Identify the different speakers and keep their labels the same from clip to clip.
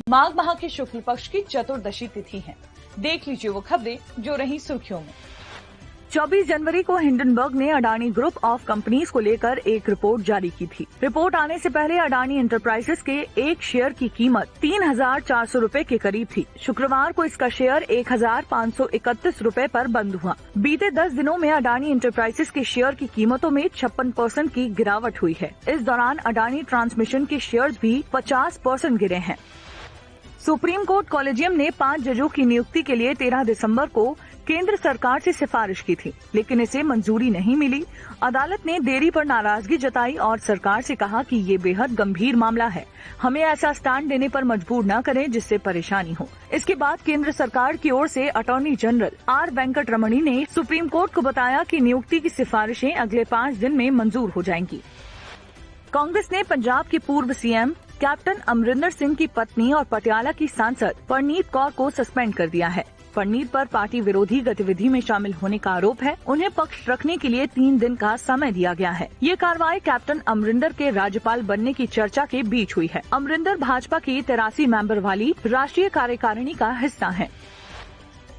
Speaker 1: माघ माह के शुक्ल पक्ष की चतुर्दशी तिथि है। देख लीजिए वो खबरें जो रही सुर्खियों में। 24 जनवरी को हिंडनबर्ग ने अडानी ग्रुप ऑफ कंपनीज को लेकर एक रिपोर्ट जारी की थी। रिपोर्ट आने से पहले अडानी एंटरप्राइजेस के एक शेयर की कीमत 3,400 रूपए के करीब थी। शुक्रवार को इसका शेयर 1,531 रूपए पर बंद हुआ। बीते 10 दिनों में अडानी एंटरप्राइजेस के शेयर की कीमतों में 56% की गिरावट हुई है। इस दौरान अडानी ट्रांसमिशन के शेयर्स भी 50% गिरे हैं। सुप्रीम कोर्ट कॉलेजियम ने 5 जजों की नियुक्ति के लिए 13 दिसंबर को केंद्र सरकार से सिफारिश की थी, लेकिन इसे मंजूरी नहीं मिली। अदालत ने देरी पर नाराजगी जताई और सरकार से कहा कि ये बेहद गंभीर मामला है, हमें ऐसा स्टैंड देने पर मजबूर न करें जिससे परेशानी हो। इसके बाद केंद्र सरकार की ओर से अटॉर्नी जनरल आर वेंकट रमणी ने सुप्रीम कोर्ट को बताया कि नियुक्ति की सिफारिशें अगले 5 दिन में मंजूर हो जाएंगी। कांग्रेस ने पंजाब के पूर्व सीएम कैप्टन अमरिंदर सिंह की पत्नी और पटियाला की सांसद परनीत कौर को सस्पेंड कर दिया है। परनीत पर पार्टी विरोधी गतिविधि में शामिल होने का आरोप है। उन्हें पक्ष रखने के लिए 3 दिन का समय दिया गया है। ये कार्रवाई कैप्टन अमरिंदर के राज्यपाल बनने की चर्चा के बीच हुई है। अमरिंदर भाजपा की 83 मेंबर वाली राष्ट्रीय कार्यकारिणी का हिस्सा है।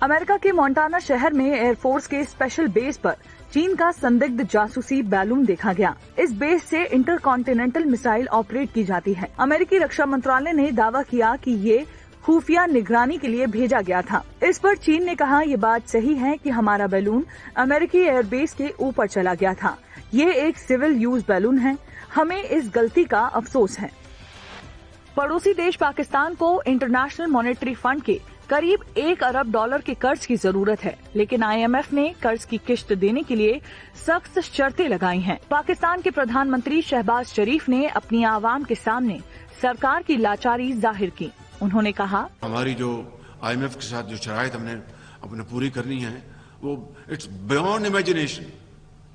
Speaker 1: अमेरिका के मोंटाना शहर में एयरफोर्स के स्पेशल बेस पर चीन का संदिग्ध जासूसी बैलून देखा गया। इस बेस से इंटरकॉन्टिनेंटल मिसाइल ऑपरेट की जाती है। अमेरिकी रक्षा मंत्रालय ने दावा किया कि ये खुफिया निगरानी के लिए भेजा गया था। इस पर चीन ने कहा, ये बात सही है कि हमारा बैलून अमेरिकी एयरबेस के ऊपर चला गया था। ये एक सिविल यूज बैलून है, हमें इस गलती का अफसोस है। पड़ोसी देश पाकिस्तान को इंटरनेशनल मॉनेटरी फंड के करीब $1 अरब के कर्ज की जरूरत है, लेकिन IMF ने कर्ज की किश्त देने के लिए सख्त शर्तें लगाई हैं। पाकिस्तान के प्रधानमंत्री शहबाज शरीफ ने अपनी आवाम के सामने सरकार की लाचारी जाहिर की। उन्होंने कहा,
Speaker 2: हमारी जो IMF के साथ जो शराइत हमने अपने पूरी करनी है वो इट्स बियॉन्ड इमेजिनेशन,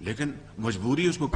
Speaker 2: लेकिन मजबूरी उसको।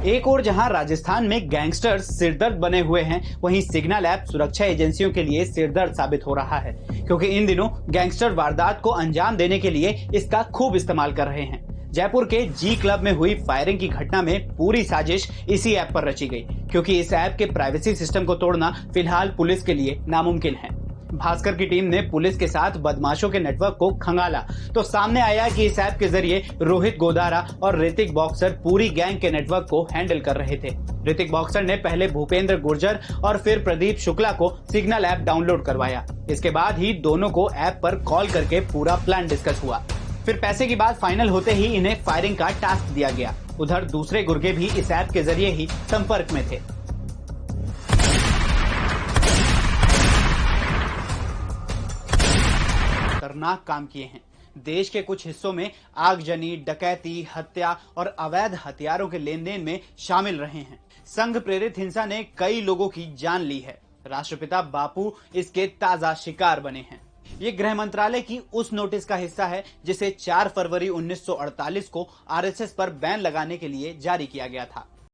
Speaker 3: एक और जहां राजस्थान में गैंगस्टर्स सिरदर्द बने हुए हैं, वहीं सिग्नल ऐप सुरक्षा एजेंसियों के लिए सिरदर्द साबित हो रहा है, क्योंकि इन दिनों गैंगस्टर वारदात को अंजाम देने के लिए इसका खूब इस्तेमाल कर रहे हैं। जयपुर के जी क्लब में हुई फायरिंग की घटना में पूरी साजिश इसी ऐप पर रची गई, क्योंकि इस ऐप के प्राइवेसी सिस्टम को तोड़ना फिलहाल पुलिस के लिए नामुमकिन है। भास्कर की टीम ने पुलिस के साथ बदमाशों के नेटवर्क को खंगाला तो सामने आया कि इस ऐप के जरिए रोहित गोदारा और ऋतिक बॉक्सर पूरी गैंग के नेटवर्क को हैंडल कर रहे थे। ऋतिक बॉक्सर ने पहले भूपेंद्र गुर्जर और फिर प्रदीप शुक्ला को सिग्नल ऐप डाउनलोड करवाया। इसके बाद ही दोनों को ऐप पर कॉल करके पूरा प्लान डिस्कस हुआ। फिर पैसे की बात फाइनल होते ही इन्हें फायरिंग का टास्क दिया गया। उधर दूसरे गुर्गे भी इस ऐप के जरिए ही संपर्क में थे। खतरनाक काम किए हैं। देश के कुछ हिस्सों में आगजनी, डकैती, हत्या और अवैध हथियारों के लेन देन में शामिल रहे हैं। संघ प्रेरित हिंसा ने कई लोगों की जान ली है। राष्ट्रपिता बापू इसके ताजा शिकार बने हैं। ये गृह मंत्रालय की उस नोटिस का हिस्सा है जिसे 4 फरवरी 1948 को RSS पर बैन लगाने के लिए जारी किया गया था।